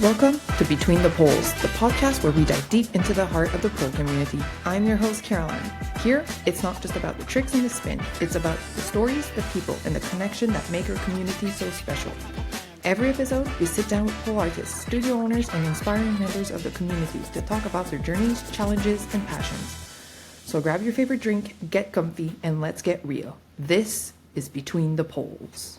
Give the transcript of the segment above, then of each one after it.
Welcome to Between the Poles, the podcast where we dive deep into the heart of the pole community. I'm your host, Caroline. Here, it's not just about the tricks and the spin, it's about the stories, the people, and the connection that make our community so special. Every episode, we sit down with pole artists, studio owners, and inspiring members of the community to talk about their journeys, challenges, and passions. So grab your favorite drink, get comfy, and let's get real. This is Between the Poles.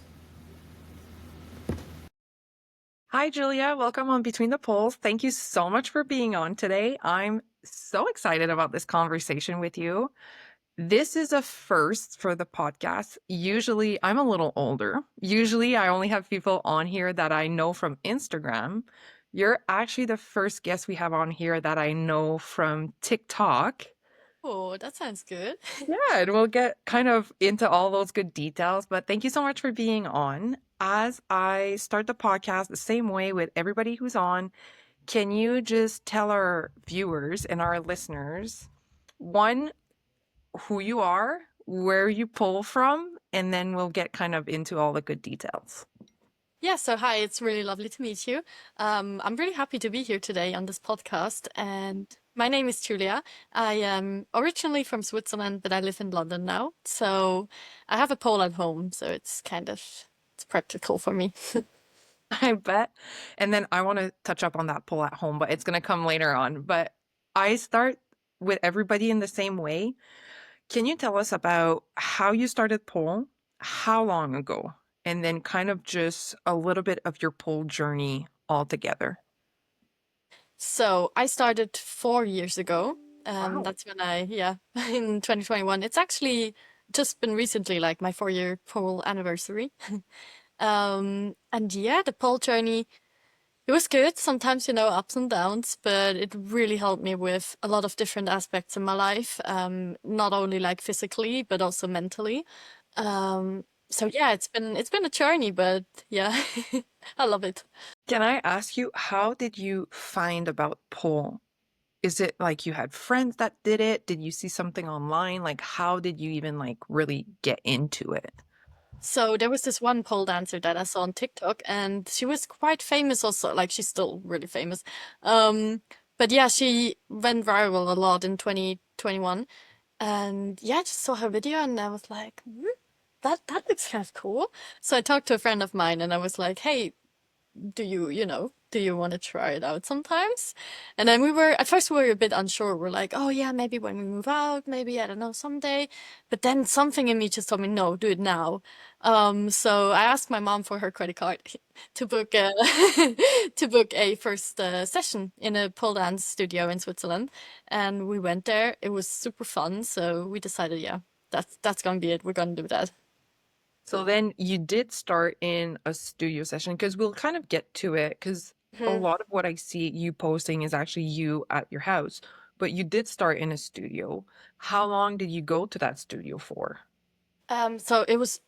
Hi, Julia. Welcome on Between the Poles. Thank you so much for being on today. I'm so excited about this conversation with you. This is a first for the podcast. Usually, I'm a little older. Usually, I only have people on here that I know from Instagram. You're actually the first guest we have on here that I know from TikTok. Oh, that sounds good. Yeah, and we'll get kind of into all those good details, but thank you so much for being on. As I start the podcast the same way with everybody who's on, can you just tell our viewers and our listeners, one, who you are, where you pull from, and then we'll get kind of into all the good details. Yeah, so hi, it's really lovely to meet you. I'm really happy to be here today on this podcast. And my name is Julia. I am originally from Switzerland, but I live in London now. So I have a pole at home, so it's practical for me. I bet. And then I want to touch up on that pull at home, but it's going to come later on. But I start with everybody in the same way. Can you tell us about how you started pole, how long ago, and then kind of just a little bit of your pole journey altogether? So I started 4 years ago. Wow. That's when in 2021. It's actually just been recently, like my 4 year pole anniversary. And yeah, the pole journey. It was good. Sometimes, ups and downs, but it really helped me with a lot of different aspects in my life. Not only like physically, but also mentally. So yeah, it's been a journey, but yeah, I love it. Can I ask you, how did you find about pole? Is it like you had friends that did it? Did you see something online? Like, how did you even like really get into it? So there was this one pole dancer that I saw on TikTok, and she was quite famous also. Like she's still really famous. But yeah, she went viral a lot in 2021. And yeah, I just saw her video and I was like, that looks kind of cool. So I talked to a friend of mine and I was like, hey, do you want to try it out sometimes? And then at first we were a bit unsure. We're like, oh yeah, maybe when we move out, maybe, I don't know, someday. But then something in me just told me, no, do it now. So I asked my mom for her credit card to book a, to book a first session in a pole dance studio in Switzerland. And we went there. It was super fun. So we decided, yeah, that's gonna be it. We're gonna do that. So then you did start in a studio session because we'll kind of get to it because a lot of what I see you posting is actually you at your house, but you did start in a studio. How long did you go to that studio for? So it was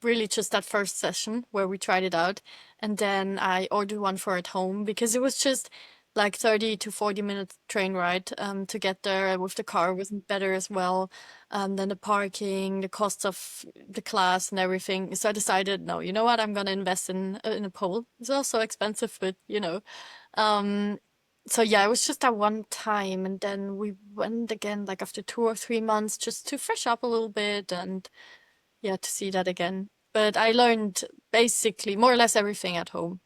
really just that first session where we tried it out, and then I ordered one for at home because it was just like 30 to 40 minutes train ride to get there with the car wasn't better as well. Then the parking, the costs of the class and everything. So I decided, no, you know what? I'm gonna invest in a pole. It's also expensive, but Um, so yeah, it was just that one time, and then we went again like after 2 or 3 months just to fresh up a little bit and yeah, to see that again. But I learned basically more or less everything at home.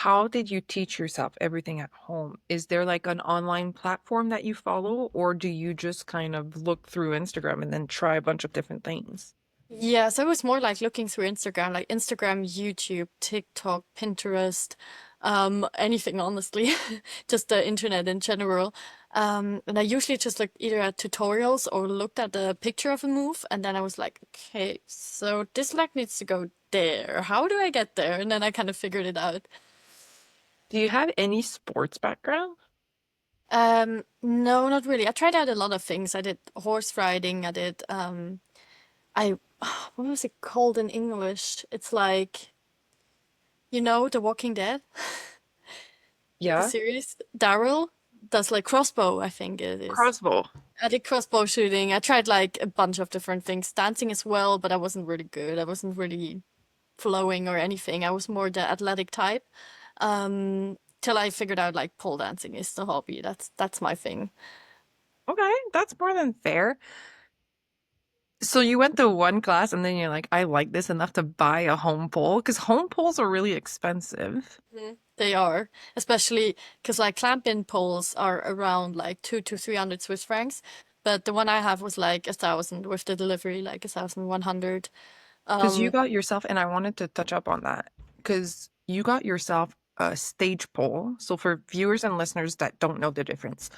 How did you teach yourself everything at home? Is there like an online platform that you follow, or do you just kind of look through Instagram and then try a bunch of different things? Yeah, so it was more like looking through Instagram, like Instagram, YouTube, TikTok, Pinterest, anything honestly, just the internet in general. And I usually just looked either at tutorials or looked at a picture of a move, and then I was like, okay, so this leg needs to go there. How do I get there? And then I kind of figured it out. Do you have any sports background? No, not really. I tried out a lot of things. I did horse riding. I did I what was it called in English? It's like, The Walking Dead, the Yeah. series. Daryl does like crossbow, I think it is. Crossbow. I did crossbow shooting. I tried like a bunch of different things, dancing as well, but I wasn't really good. I wasn't really flowing or anything. I was more the athletic type. till I figured out like pole dancing is the hobby. That's my thing. Okay, that's more than fair. So you went to one class and then you're like, I like this enough to buy a home pole because home poles are really expensive. They are, especially because like clamp-in poles are around like 200 to 300 Swiss francs, but the one I have was like 1,000 with the delivery, like 1,100. Because you Um, got yourself, and I wanted to touch up on that, because you got yourself a stage pole. So for viewers and listeners that don't know the difference,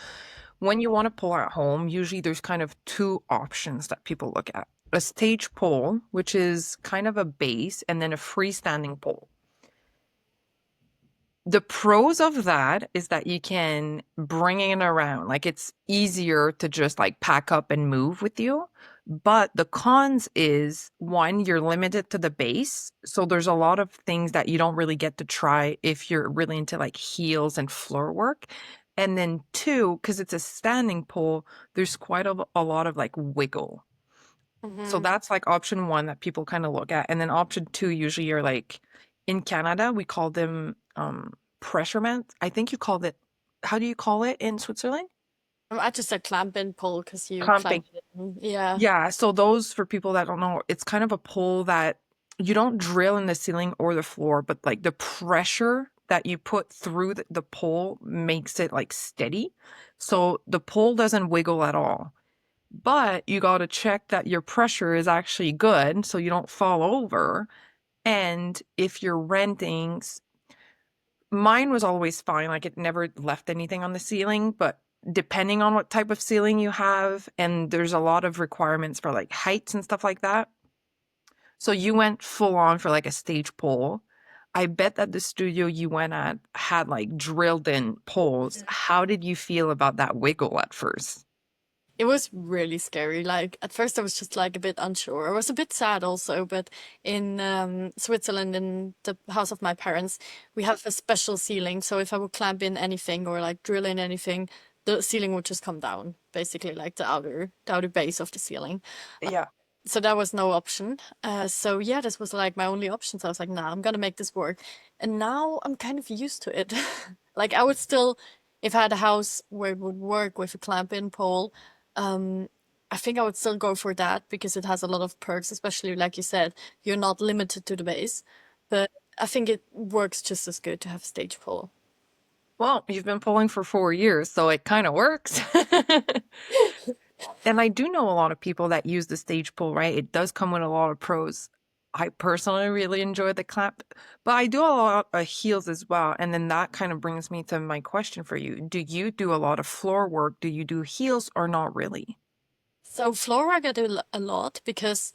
when you want to pull at home, usually there's kind of two options that people look at. A stage pole, which is kind of a base, and then a freestanding pole. The pros of that is that you can bring it around. Like it's easier to just like pack up and move with you. But the cons is one, you're limited to the base. So there's a lot of things that you don't really get to try if you're really into like heels and floor work. And then two, because it's a standing pole, there's quite a lot of like wiggle. So mhm. that's like option one that people kind of look at. And then option two, usually are like in Canada, we call them pressure mats. I think you call it, how do you call it in Switzerland? I just said clamp-in pole because you Clamping. clamp it in. Yeah. Yeah. So those, for people that don't know, it's kind of a pole that you don't drill in the ceiling or the floor, but like the pressure that you put through the pole makes it like steady. So the pole doesn't wiggle at all. But you got to check that your pressure is actually good so you don't fall over. And if you're renting, mine was always fine. Like it never left anything on the ceiling, but depending on what type of ceiling you have, and there's a lot of requirements for like heights and stuff like that. So you went full on for like a stage pole. I bet that the studio you went at had like drilled in poles. How did you feel about that wiggle at first? It was really scary. Like at first I was just like a bit unsure. I was a bit sad also, but in Switzerland, in the house of my parents, we have a special ceiling. So if I would clamp in anything or like drill in anything, the ceiling would just come down, basically like the outer base of the ceiling. Yeah. So that was no option. So yeah, this was like my only option. So I was like, nah, I'm gonna make this work. And now I'm kind of used to it. Like I would still, if I had a house where it would work with a clamp-in pole, um, I think I would still go for that because it has a lot of perks, especially like you said, you're not limited to the base. But I think it works just as good to have a stage pole. Well, you've been pulling for 4 years, so it kind of works. And I do know a lot of people that use the stage pull, right? It does come with a lot of pros. I personally really enjoy the clamp, but I do a lot of heels as well. And then that kind of brings me to my question for you. Do you do a lot of floor work? Do you do heels or not really? So floor work I do a lot because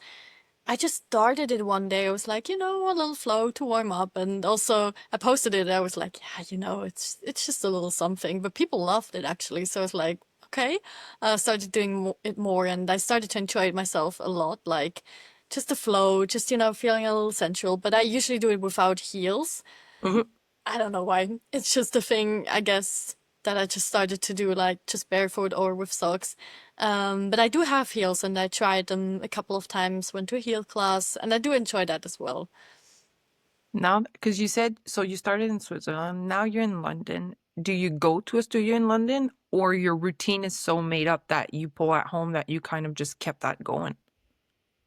I just started it one day. I was like, a little flow to warm up, and also I posted it. I was like, yeah, it's just a little something, but people loved it actually. So I was like, okay. I started doing it more, and I started to enjoy it myself a lot. Like just the flow, just feeling a little sensual. But I usually do it without heels. Mhm. I don't know why. It's just a thing, I guess, that I just started to do, like just barefoot or with socks. But I do have heels, and I tried them a couple of times, went to a heel class, and I do enjoy that as well. Now, because you said, so you started in Switzerland, now you're in London. Do you go to a studio in London, or your routine is so made up that you pull at home that you kind of just kept that going?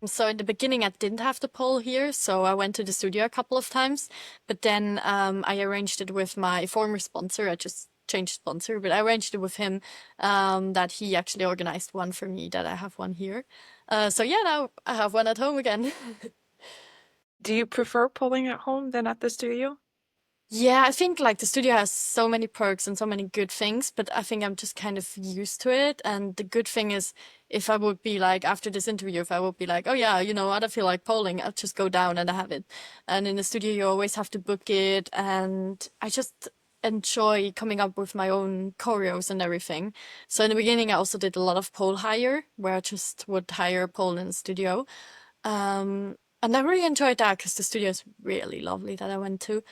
So in the beginning, I didn't have the pole here, so I went to the studio a couple of times. But then I arranged it with my former sponsor. I just changed sponsor, but I arranged it with him that he actually organized one for me, that I have one here. So yeah, now I have one at home again. Do you prefer pulling at home than at the studio? Yeah, I think like the studio has so many perks and so many good things, but I think I'm just kind of used to it. And the good thing is, if I would be like, after this interview, if I would be like, oh yeah, I don't feel like polling, I'll just go down and I have it. And in the studio, you always have to book it. And I just enjoy coming up with my own choreos and everything. So in the beginning, I also did a lot of pole hire, where I just would hire a pole in the studio. And I really enjoyed that because the studio is really lovely that I went to.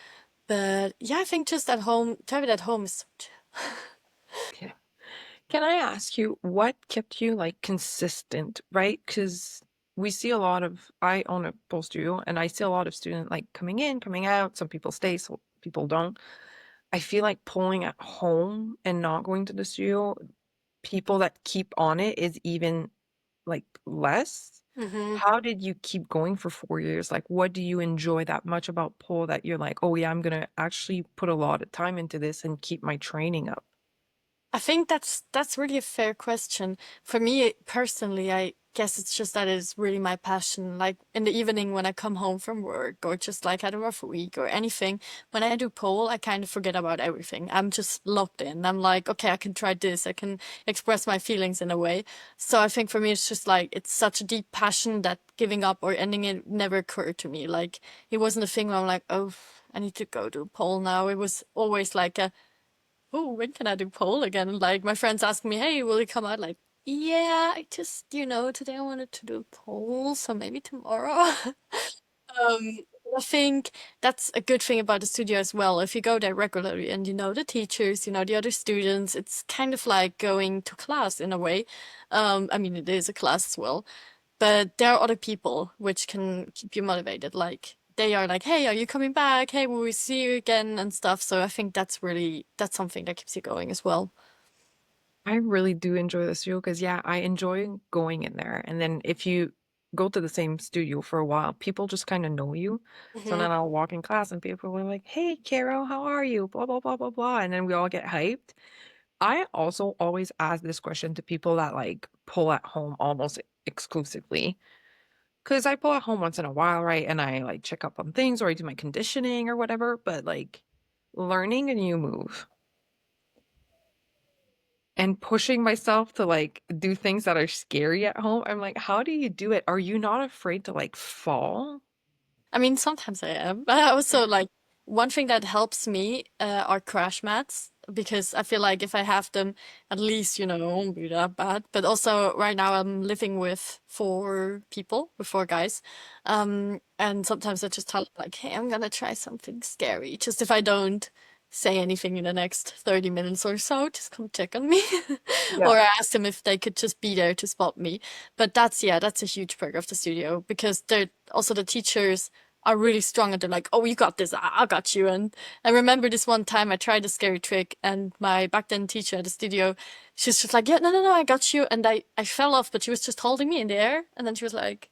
But yeah, I think just at home, to have it at home is so chill. Okay. Can I ask you what kept you like consistent, right? Because we see I own a pole studio and I see a lot of students like coming in, coming out. Some people stay, some people don't. I feel like pulling at home and not going to the studio, people that keep on it is even, like, less. Hmm. How did you keep going for 4 years? Like, what do you enjoy that much about pole that you're like, "Oh, yeah, I'm gonna actually put a lot of time into this and keep my training up?" I think that's really a fair question. For me personally, I guess it's just that it's really my passion. Like in the evening when I come home from work or just like had a rough week or anything, when I do pole, I kind of forget about everything. I'm just locked in. I'm like, okay, I can try this. I can express my feelings in a way. So I think for me, it's just like it's such a deep passion that giving up or ending it never occurred to me. Like it wasn't a thing where I'm like, oh, I need to go do pole now. It was always like a oh, when can I do pole again? Like my friends ask me, hey, will you come out? Like, yeah, I just, today I wanted to do pole, so maybe tomorrow. Um, I think that's a good thing about the studio as well. If you go there regularly and you know the teachers, you know the other students, it's kind of like going to class in a way. I mean, it is a class as well, but there are other people which can keep you motivated. Like they are like, hey, are you coming back? Hey, will we see you again and stuff. So I think that's something that keeps you going as well. I really do enjoy the studio because, yeah, I enjoy going in there, and then if you go to the same studio for a while, people just kinda know you. So Hmm. then I'll walk in class and people are like, "Hey, Carol, how are you? Blah, blah, blah, blah, blah," and then we all get hyped. I also always ask this question to people that, like, pull at home almost exclusively, because I pull at home once in a while, right, and I, like, check up on things or I do my conditioning or whatever, but, like, learning a new move and pushing myself to, like, do things that are scary at home, I'm like, "How do you do it? Are you not afraid to, like, fall?" I mean, sometimes I am, but I also like one thing that helps me are crash mats because I feel like if I have them, at least, it won't be that bad. But also, right now I'm living with four people, with four guys. And sometimes I just tell them, like, hey, I'm gonna try something scary. Just if I don't say anything in the next 30 minutes or so, just come check on me. Yeah. Or I asked them if they could just be there to spot me. But yeah, that's a huge perk of the studio because they're also the teachers are really strong and they're like, oh, you got this, I got you. And I remember this one time I tried a scary trick and my back then teacher at the studio, she's just like, yeah, no, no, no, I got you. And I fell off, but she was just holding me in the air. And then she was like,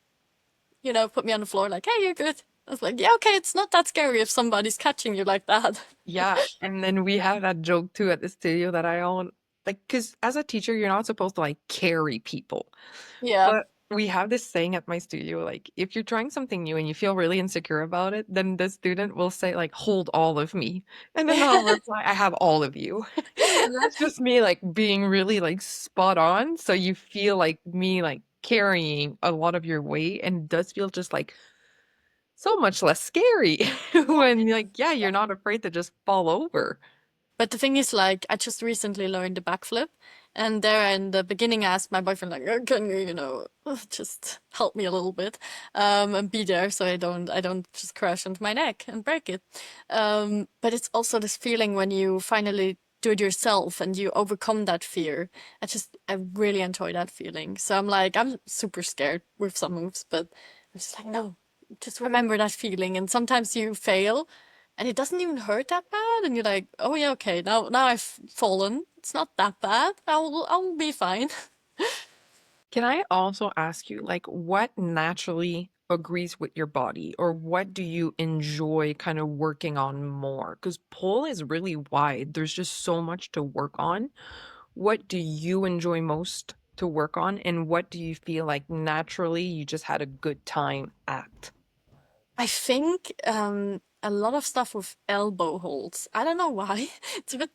put me on the floor like, hey, you're good. I was like, yeah, okay, it's not that scary if somebody's catching you like that. Yeah, and then we have that joke too at the studio that I all like, because as a teacher, you're not supposed to, like, carry people. Yeah. But we have this saying at my studio, like, if you're trying something new and you feel really insecure about it, then the student will say, like, "Hold all of me." And then I'll reply, "I have all of you." And that's just me, like, being really, like, spot on, so you feel like me, like, carrying a lot of your weight, and it does feel just, like, so much less scary when, like, yeah, you're not afraid to just fall over. But the thing is, like, I just recently learned the backflip, and there in the beginning, I asked my boyfriend, like, can you, just help me a little bit, and be there so I don't just crash into my neck and break it. But it's also this feeling when you finally do it yourself and you overcome that fear. I really enjoy that feeling. So I'm like, I'm super scared with some moves, but I'm just like, no, just remember that feeling. And sometimes you fail and it doesn't even hurt that bad and you're like, oh yeah, okay, now I've fallen, it's not that bad, I'll be fine. Can I also ask you, like, what naturally agrees with your body, or what do you enjoy kind of working on more? Because pole is really wide. There's just so much to work on. What do you enjoy most to work on, and what do you feel like naturally you just had a good time at? I think a lot of stuff with elbow holds. I don't know why.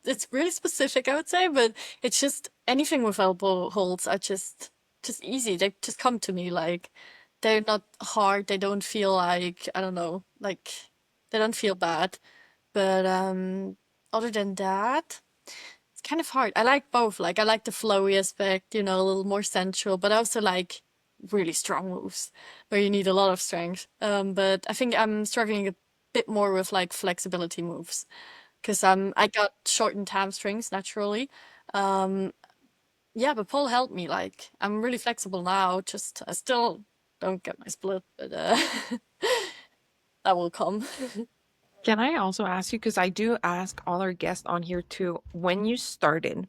It's really specific, I would say, but it's just anything with elbow holds are just easy. They just come to me like they're not hard. They don't feel like I don't know, like they don't feel bad. But other than that, it's kind of hard. I like both. Like I like the flowy aspect, a little more sensual, but I also like really strong moves where you need a lot of strength. But I think I'm struggling a bit more with like flexibility moves because I got shortened hamstrings naturally. Um, yeah, but Paul helped me. Like I'm really flexible now. Just I still don't get my split, but that will come. Can I also ask you, because I do ask all our guests on here too, when you started,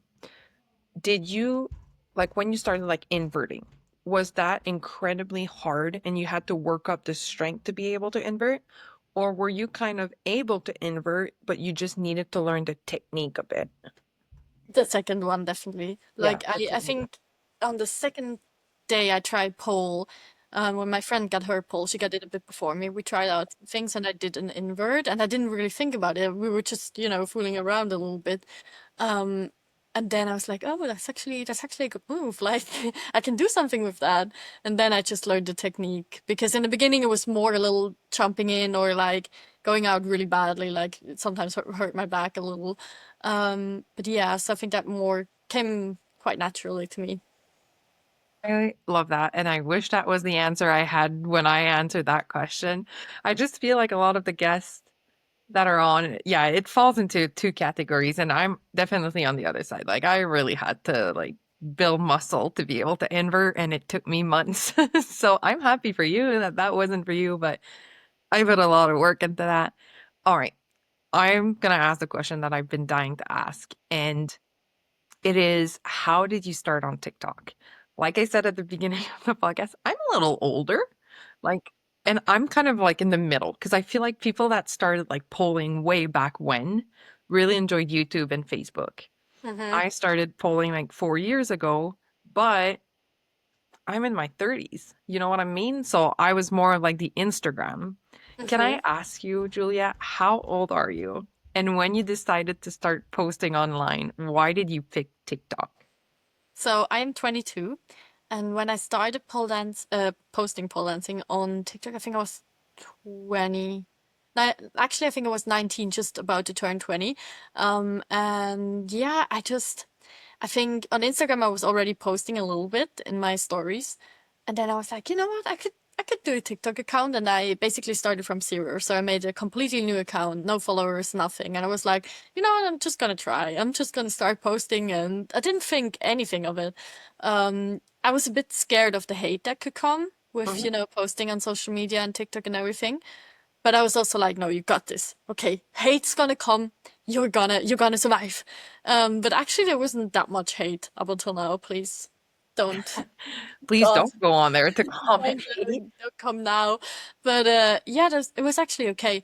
did you, like when you started like inverting, was that incredibly hard and you had to work up the strength to be able to invert? Or were you kind of able to invert, but you just needed to learn the technique a bit? The second one, definitely. Yeah, Like, the I technique. think on the second day I tried pole, when my friend got her pole, she got it a bit before me. We tried out things and I did an invert and I didn't really think about it. We were just, fooling around a little bit. Um, and then I was like, oh, that's actually a good move. Like, I can do something with that. And then I just learned the technique because in the beginning it was more a little jumping in or like going out really badly. Like it sometimes hurt my back a little. But yeah, so I think that more came quite naturally to me. I love that. And I wish that was the answer I had when I answered that question. I just feel like a lot of the guests that are on, yeah, it falls into two categories, and I'm definitely on the other side. Like I really had to like build muscle to be able to invert, and it took me months. So I'm happy for you that that wasn't for you, but I put a lot of work into that. All right, I'm gonna ask the question that I've been dying to ask, and it is, how did you start on TikTok? Like I said at the beginning of the podcast, I'm a little older, like, and I'm kind of like in the middle because I feel like people that started like polling way back when really enjoyed YouTube and Facebook. Mm-hmm. I started polling like 4 years ago, but I'm in my 30s. You know what I mean? So I was more like the Instagram. Can I Mm-hmm. ask you, Julia, how old are you? And when you decided to start posting online, why did you pick TikTok? So I'm 22, and when I started posting pole dancing on TikTok, I think I was 20. Actually, I think I was 19, just about to turn 20. And yeah, I think on Instagram I was already posting a little bit in my stories, and then I was like, you know what, I could do a TikTok account, and I basically started from zero. So I made a completely new account, no followers, nothing, and I was like, you know what, I'm just gonna try. I'm just gonna start posting, and I didn't think anything of it. I was a bit scared of the hate that could come with, Mhm. posting on social media and TikTok and everything. But I was also like, no, you got this. Okay, hate's gonna come. You're gonna survive. But actually there wasn't that much hate up until now. Please don't. Please God, don't go on there to comment mind hate. don't come now. But yeah, it was actually okay.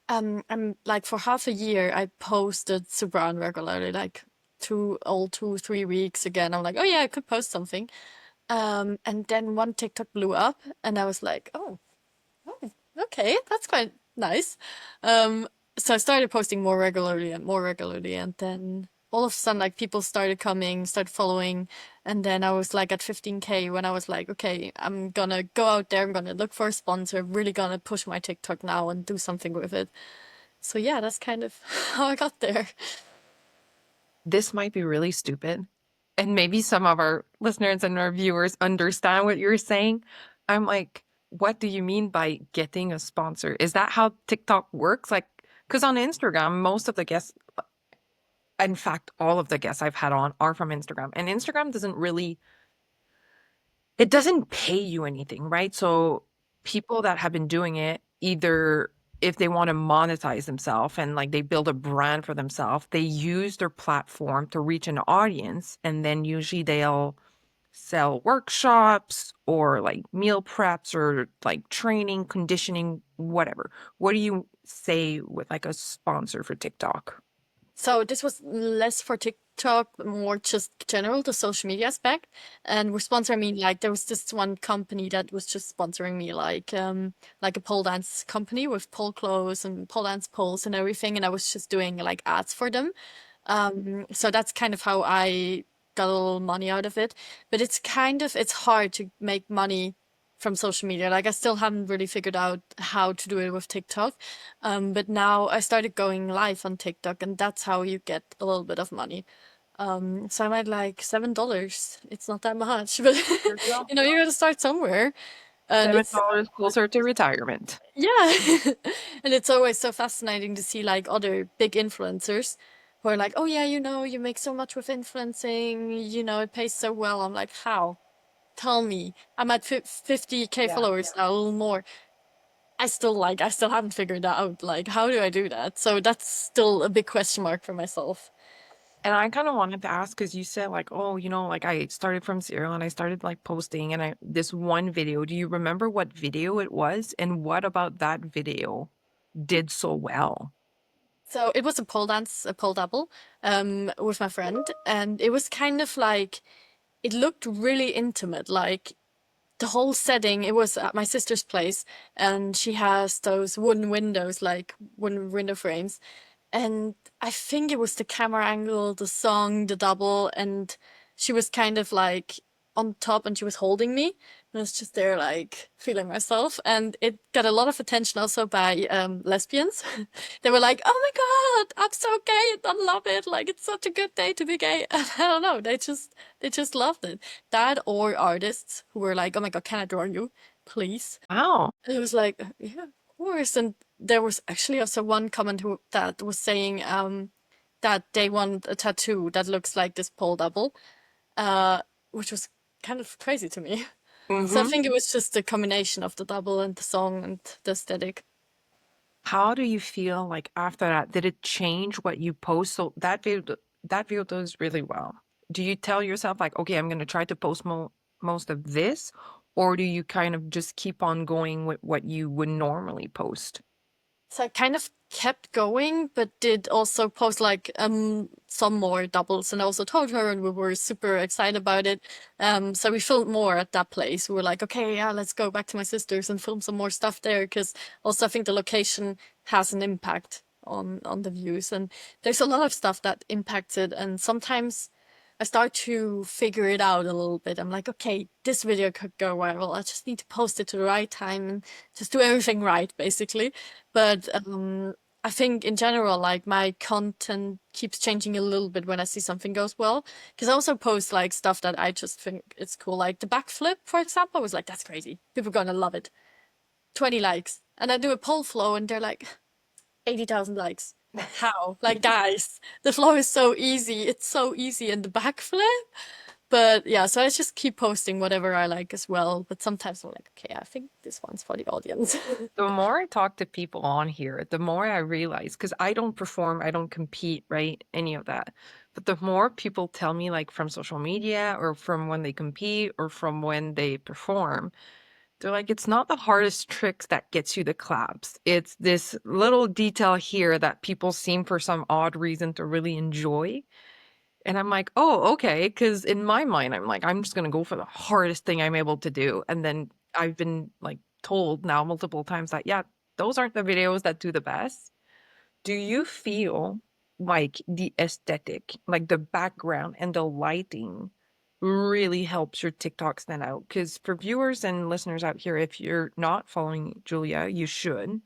I'm like for half a year I posted super unregularly, like 2, 3 weeks again. I'm like, oh yeah, I could post something. And then one TikTok blew up, and I was like, oh, okay, that's quite nice. Um, so I started posting more regularly, and then all of a sudden, like people started coming, started following, and then I was like at 15K when I was like, okay, I'm gonna go out there, I'm gonna look for a sponsor, I'm really gonna push my TikTok now and do something with it. So yeah, that's kind of how I got there. This might be really stupid, and maybe some of our listeners and our viewers understand what you're saying. I'm like, what do you mean by getting a sponsor? Is that how TikTok works? Like, because on Instagram, most of the guests, in fact, all of the guests I've had on are from Instagram, and Instagram doesn't really, it doesn't pay you anything, right? So people that have been doing it, either if they want to monetize themselves and like they build a brand for themselves, they use their platform to reach an audience, and then usually they'll sell workshops or like meal preps or like training, conditioning, whatever. What do you say with like a sponsor for TikTok? So this was less for TikTok, more just general, the social media aspect. And with sponsor, I mean like there was this one company that was just sponsoring me, like a pole dance company with pole clothes and pole dance poles and everything, and I was just doing like ads for them. So that's kind of how I got a little money out of it. But it's hard to make money from social media. Like I still haven't really figured out how to do it with TikTok. But now I started going live on TikTok, and that's how you get a little bit of money. So I'm at like $7. It's not that much, but There you go. you gotta start somewhere. And Seven it's dollars closer to retirement. yeah, and it's always so fascinating to see like other big influencers who are like, oh yeah, you make so much with influencing, it pays so well. I'm like, how? Tell me. I'm at 50K Yeah. followers now, a little more. I still haven't figured out like how do I do that? So that's still a big question mark for myself. And I kind of wanted to ask because you said like, oh, like I started from zero and I started like posting and I this one video. Do you remember what video it was and what about that video did so well? So it was a pole dance, a pole double, with my friend, and it was kind of like it looked really intimate, like the whole setting. It was at my sister's place, and she has those wooden windows, like wooden window frames, and I think it was the camera angle, the song, the double, and she was kind of like on top and she was holding me. And I was just there like feeling myself. And it got a lot of attention also by lesbians. They were like, "Oh my God, I'm so gay and I love it. Like it's such a good day to be gay." And I don't know, they just loved it. That or artists who were like, "Oh my God, can I draw you? Please." Wow. And it was like, yeah, of course. And there was actually also one comment that was saying that they want a tattoo that looks like this pole double, uh, which was kind of crazy to me. So I Hmm. think it was just a combination of the double and the song and the aesthetic. How do you feel like after that? Did it change what you post? So that video does really well. Do you tell yourself like, okay, I'm gonna try to post most of this, or do you kind of just keep on going with what you would normally post? So I kind of kept going, but did also post like some more doubles, and I also told her, and we were super excited about it. So we filmed more at that place. We were like, okay, yeah, let's go back to my sister's and film some more stuff there, because also I think the location has an impact on the views, and there's a lot of stuff that impacts it, and sometimes I start to figure it out a little bit. I'm like, okay, this video could go viral. I just need to post it to the right time and just do everything right, basically. But I think in general, like my content keeps changing a little bit when I see something goes well. Because I also post like stuff that I just think it's cool. Like the backflip, for example, I was like, that's crazy. People are gonna love it. 20 likes. And I do a poll flow and they're like, 80,000 likes. How? Like, guys, the flow is so easy. It's so easy. And the backflip. But yeah, so I just keep posting whatever I like as well. But sometimes I'm like, okay, I think this one's for the audience. The more I talk to people on here, the more I realize, because I don't perform, I don't compete, right? Any of that. But the more people tell me, like from social media or from when they compete or from when they perform, they're like, it's not the hardest tricks that gets you the claps. It's this little detail here that people seem for some odd reason to really enjoy. And I'm like, oh, okay. Because in my mind, I'm like, I'm just going to go for the hardest thing I'm able to do. And then I've been like told now multiple times that, yeah, those aren't the videos that do the best. Do you feel like the aesthetic, like the background and the lighting really helps your TikTok stand out? Because for viewers and listeners out here, if you're not following Julia, you should.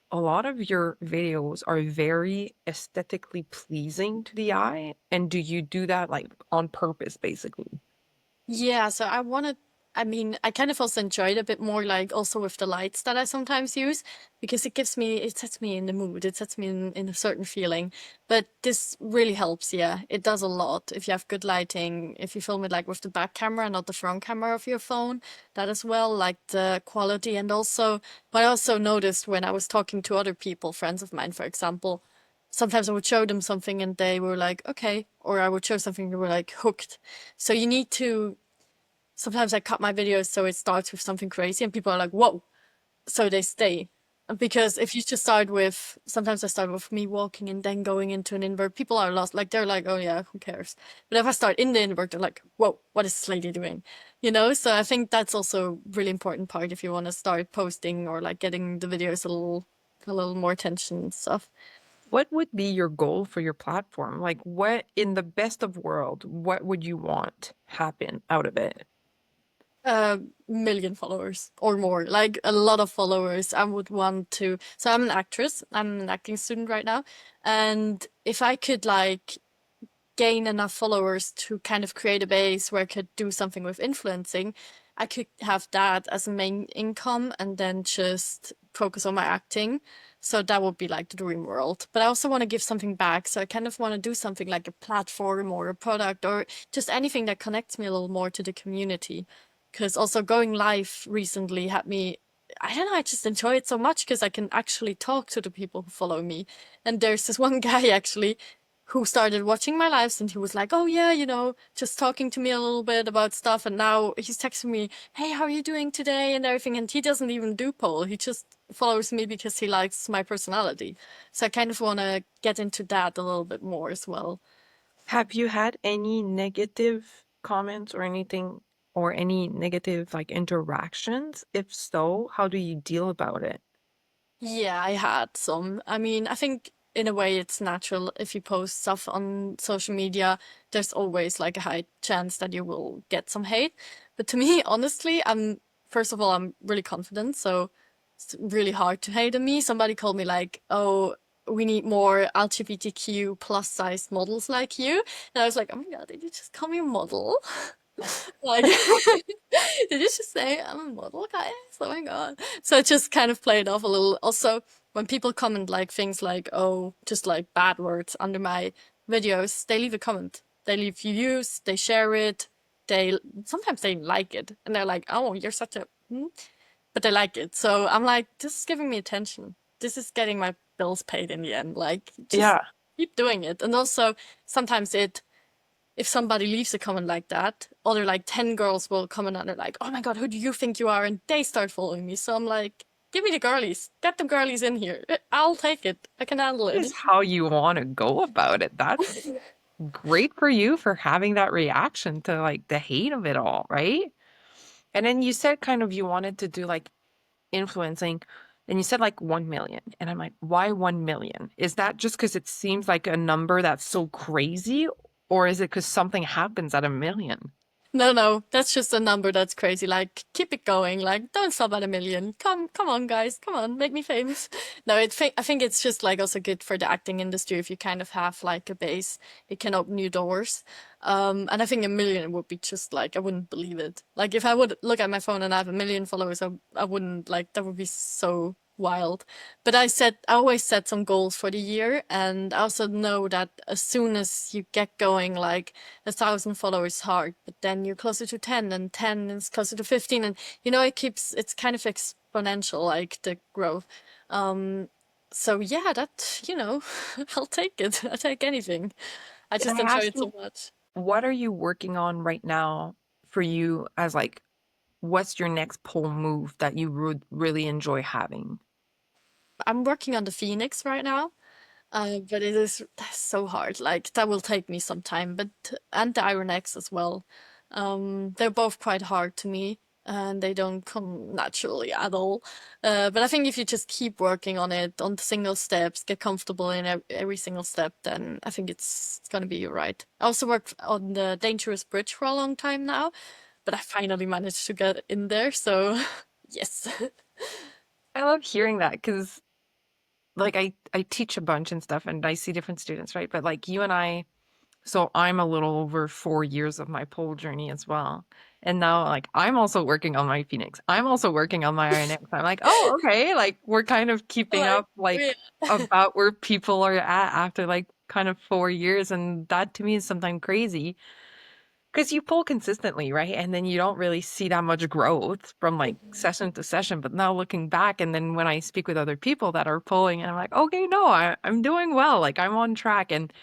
A lot of your videos are very aesthetically pleasing to the eye. And do you do that like on purpose, basically? Yeah, so I mean, I kind of also enjoy it a bit more, like also with the lights that I sometimes use, because it sets me in the mood, it sets me in a certain feeling. But this really helps, yeah. It does a lot. If you have good lighting, if you film it like with the back camera, not the front camera of your phone, that as well, like the quality. And also, what I also noticed when I was talking to other people, friends of mine, for example, sometimes I would show them something and they were like, okay, or I would show something and they were like hooked. So you need to sometimes I cut my videos so it starts with something crazy and people are like, whoa, so they stay. Because if you just start with, sometimes I start with me walking and then going into an invert, people are lost. Like, they're like, oh yeah, who cares? But if I start in the invert, they're like, whoa, what is this lady doing? You know? So I think that's also a really important part if you want to start posting or like getting the videos a little more attention and stuff. What would be your goal for your platform? Like, what in the best of world, what would you want happen out of it? A million followers or more, like a lot of followers. I would want to. So I'm an actress. I'm an acting student right now, and if I could like gain enough followers to kind of create a base where I could do something with influencing, I could have that as a main income and then just focus on my acting. So that would be like the dream world. But I also want to give something back. So I kind of want to do something like a platform or a product or just anything that connects me a little more to the community. Because also going live recently had me I don't know, I just enjoy it so much because I can actually talk to the people who follow me. And there's this one guy actually who started watching my lives and he was like, oh yeah, just talking to me a little bit about stuff. And now he's texting me, hey, how are you doing today and everything. And he doesn't even do poll. He just follows me because he likes my personality. So I kind of want to get into that a little bit more as well. Have you had any negative comments or anything, or any negative like interactions? If so, how do you deal about it? Yeah, I had some. I mean, I think in a way it's natural if you post stuff on social media, there's always like a high chance that you will get some hate. But to me, honestly, first of all, I'm really confident, so it's really hard to hate on me. Somebody called me like, "Oh, we need more LGBTQ plus size models like you." And I was like, "Oh my God, did you just call me a model?" Like, did you just say I'm a model, guys? Oh my God. So it just kind of played off a little. Also, when people comment like things like, oh, just like bad words under my videos, they leave a comment. They leave views, they share it, they sometimes they like it. And they're like, oh, you're such a but they like it. So I'm like, this is giving me attention. This is getting my bills paid in the end. Like, just Yeah. keep doing it. And also sometimes if somebody leaves a comment like that, other like 10 girls will comment and they're like, oh my God, who do you think you are? And they start following me. So I'm like, give me the girlies. Get the girlies in here. I'll take it. I can handle That it. is how you want to go about it. That's great for you for having that reaction to like the hate of it all, right? And then you said kind of you wanted to do like influencing, and you said like 1 million. And I'm like, why 1 million? Is that just because it seems like a number that's so crazy? Or is it because something happens at 1 million? No, no, that's just a number that's crazy. Like, keep it going. Like, don't stop at 1 million. Come on, guys. Come on, make me famous. No, I think it's just like also good for the acting industry if you kind of have like a base. It can open new doors. And I think 1 million would be just like I wouldn't believe it. Like, if I would look at my phone and I have 1 million followers, I wouldn't like that would be so wild. But I always set some goals for the year, and I also know that as soon as you get going, like 1,000 followers is hard, but then you're closer to 10, and 10 is closer to 15, and it's kind of exponential, like the growth. Um, so yeah, I'll take it. I take anything. I Can just I enjoy ask it so you, much. what are you working on right now for you as like, what's your next pole move that you would really enjoy having? I'm working on the Phoenix right now. But it is that's so hard. Like that will take me some time. But and the Iron X as well. They're both quite hard to me, and they don't come naturally at all. But I think if you just keep working on it, on the single steps, get comfortable in every single step, then I think it's gonna be right. I also worked on the Dangerous Bridge for a long time now, but I finally managed to get in there. So yes. I love hearing that because like I teach a bunch and stuff and I see different students, right? But like you and I, so I'm a little over 4 years of my pole journey as well. And now like I'm also working on my Phoenix. I'm also working on my INX. I'm like, oh, okay. Like we're kind of keeping Like, up like yeah. about where people are at after like kind of 4 years. And that to me is sometimes crazy. Because you pull consistently, right? And then you don't really see that much growth from like session to session. But now looking back, and then when I speak with other people that are pulling, and I'm like, okay, no, I'm doing well. Like I'm on track. And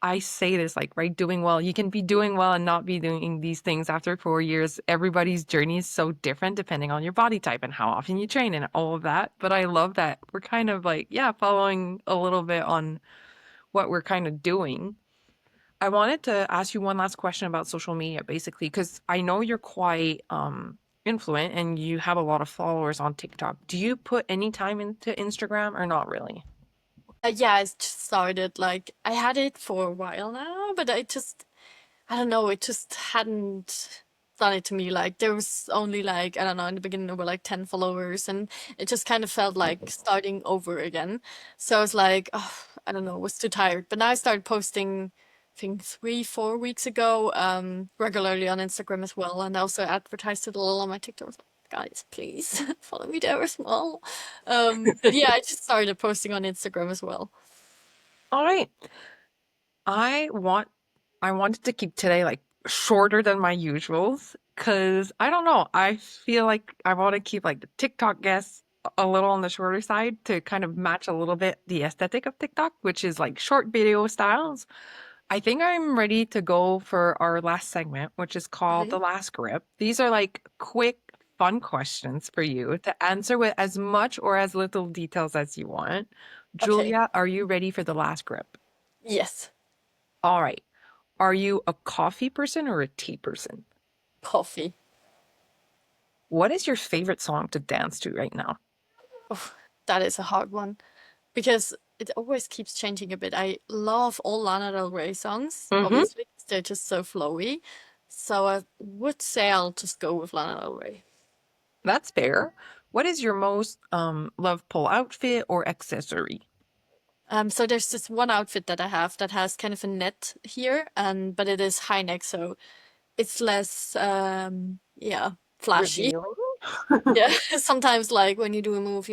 I say this like, right, doing well. You can be doing well and not be doing these things after 4 years. Everybody's journey is so different depending on your body type and how often you train and all of that. But I love that we're kind of like, yeah, following a little bit on what we're kind of doing. I wanted to ask you one last question about social media, basically, because I know you're quite influent and you have a lot of followers on TikTok. Do you put any time into Instagram or not really? Yeah, I just started like I had it for a while now, but I don't know, it just hadn't done it to me. Like there was only like I don't know, in the beginning there were like 10 followers and it just kind of felt like starting over again. So I was like, oh, I don't know, was too tired. But now I started posting I think 3, 4 weeks ago, regularly on Instagram as well, and I also advertised it a little on my TikTok. I was like, guys, please follow me there as well. But yeah, I just started posting on Instagram as well. All right. I want I wanted to keep today like shorter than my usuals. Because I don't know. I feel like I want to keep like the TikTok guests a little on the shorter side to kind of match a little bit the aesthetic of TikTok, which is like short video styles. I think I'm ready to go for our last segment, which is called Mhm. The Last Grip. These are like quick, fun questions for you to answer with as much or as little details as you want. Okay. Julia, are you ready for The Last Grip? Yes. All right. Are you a coffee person or a tea person? Coffee. What is your favorite song to dance to right now? Oh, that is a hard one because it always keeps changing a bit. I love all Lana Del Rey songs, Mm-hmm. obviously, 'cause they're just so flowy. So I would say I'll just go with Lana Del Rey. That's fair. What is your most love pull outfit or accessory? So there's this one outfit that I have that has kind of a net here, and but it is high neck, so it's less, yeah, flashy. Revealing. Yeah, sometimes like when you do a move,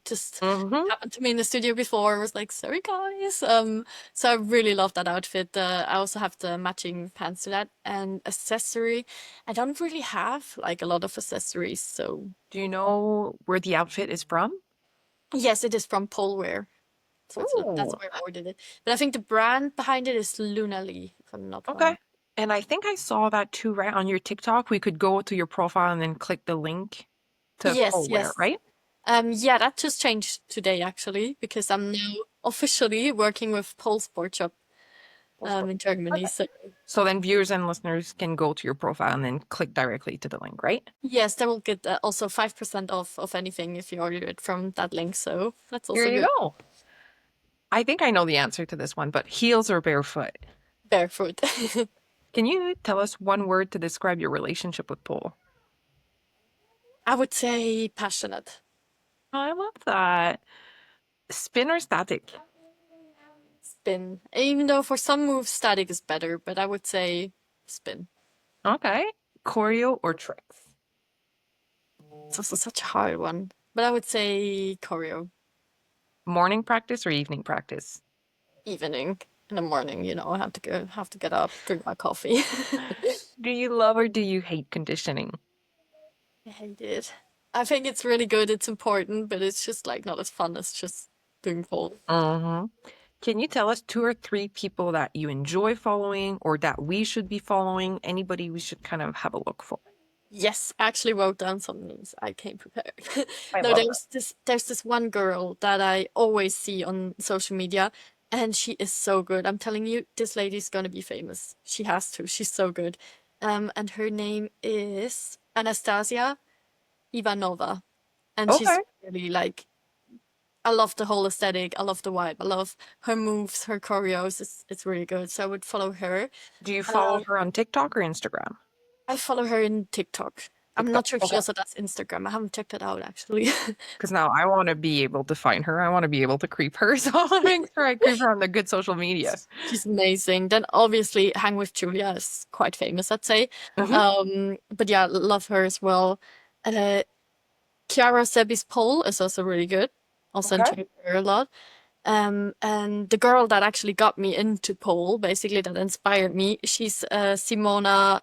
just Mm-hmm. happened to me in the studio before. I was like, sorry guys. So I really love that outfit. I also have the matching pants to that and accessory. I don't really have like a lot of accessories, so Do you know where the outfit is from? yes, it is from Polwear, Switzerland. That's Oh, where I ordered it. But I think the brand behind it is Lunali, if I'm not okay. wrong. And I think I saw that too, right? On your TikTok, we could go to your profile and then click the link to Yes, Polwear, yes. right? Yeah, that just changed today actually because I'm now officially working with Pole Sport Shop in Germany. Okay. So So then viewers and listeners can go to your profile and then click directly to the link, right? yes, they will get also 5% off of anything if you order it from that link. So that's Here also you good. go. I think I know the answer to this one, but heels or barefoot? Barefoot. Can you tell us one word to describe your relationship with pole? I would say passionate. I love that. Spin or static? Spin. Even though for some moves static is better, but I would say spin. Okay. Choreo or tricks? It's also such a hard one. But I would say choreo. Morning practice or evening practice? Evening. In the morning, I have to get up, drink my coffee. Do you love or do you hate conditioning? I hate it. I think it's really good, it's important, but it's just like not as fun as just doing pole. Mm-hmm. Can you tell us two or three people that you enjoy following or that we should be following? Anybody we should kind of have a look for? Yes, I actually wrote down some names. I came prepared. I No, love that. there's this one girl that I always see on social media, and she is so good. I'm telling you, this lady's gonna be famous. She has to. She's so good. And her name is Anastasia Ivanova, and she's Okay. really like I love the whole aesthetic. I love the vibe. I love her moves, her choreos. It's really good. So I would follow her. Do you follow Um, her on TikTok or Instagram? I follow her in TikTok. I'm TikTok. not sure if she Okay. also does Instagram. I haven't checked it out actually. Because now I want to be able to find her. I want to be able to creep her. So I want to make sure I creep her on the good social media. She's amazing. Then obviously Hang with Julia is quite famous, I'd say. Hmm. But yeah, love her as well. Uh, Chiara Sebi's pole is also really good. Also Okay. enjoy her a lot. And the girl that actually got me into pole, basically that inspired me, she's Simona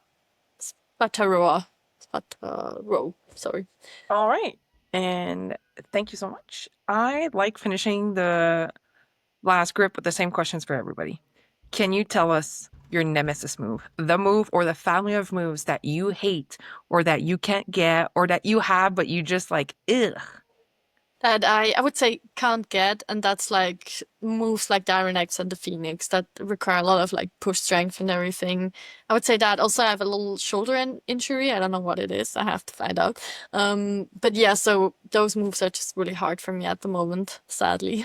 Spataroa. Spataro, sorry. All right. And thank you so much. I like finishing the last grip with the same questions for everybody. Can you tell us your nemesis move, the move or the family of moves that you hate or that you can't get or that you have, but you just like, ugh? That I would say can't get, and that's like moves like the Iron X and the Phoenix that require a lot of like push strength and everything. I would say that. Also, I have a little shoulder injury. I don't know what it is. I have to find out. But yeah, so those moves are just really hard for me at the moment, sadly.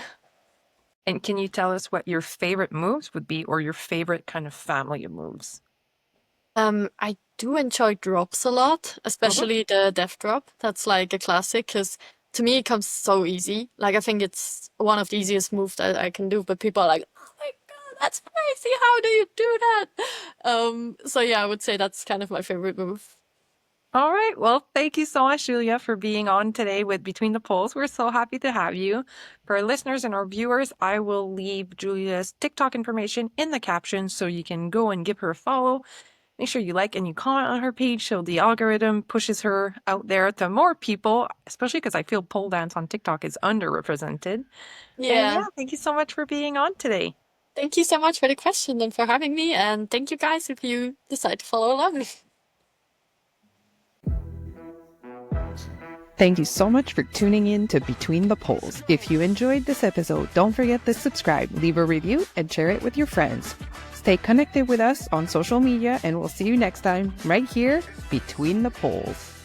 And can you tell us what your favorite moves would be or your favorite kind of family of moves? I do enjoy drops a lot, Mhm. especially the death drop. That's like a classic because to me it comes so easy. Like I think it's one of the easiest moves that I can do, but people are like, "Oh my God, that's crazy. How do you do that?" So yeah, I would say that's kind of my favorite move. All right. Well, thank you so much, Julia, for being on today with Between the Poles. We're so happy to have you. For our listeners and our viewers, I will leave Julia's TikTok information in the caption so you can go and give her a follow. Make sure you like and you comment on her page so the algorithm pushes her out there to more people, especially because I feel pole dance on TikTok is underrepresented. And Yeah. thank you so much for being on today. Thank you so much for the question and for having me. And thank you guys if you decide to follow along. Thank you so much for tuning in to Between the Poles. If you enjoyed this episode, don't forget to subscribe, leave a review, and share it with your friends. Stay connected with us on social media, and we'll see you next time right here, Between the Poles.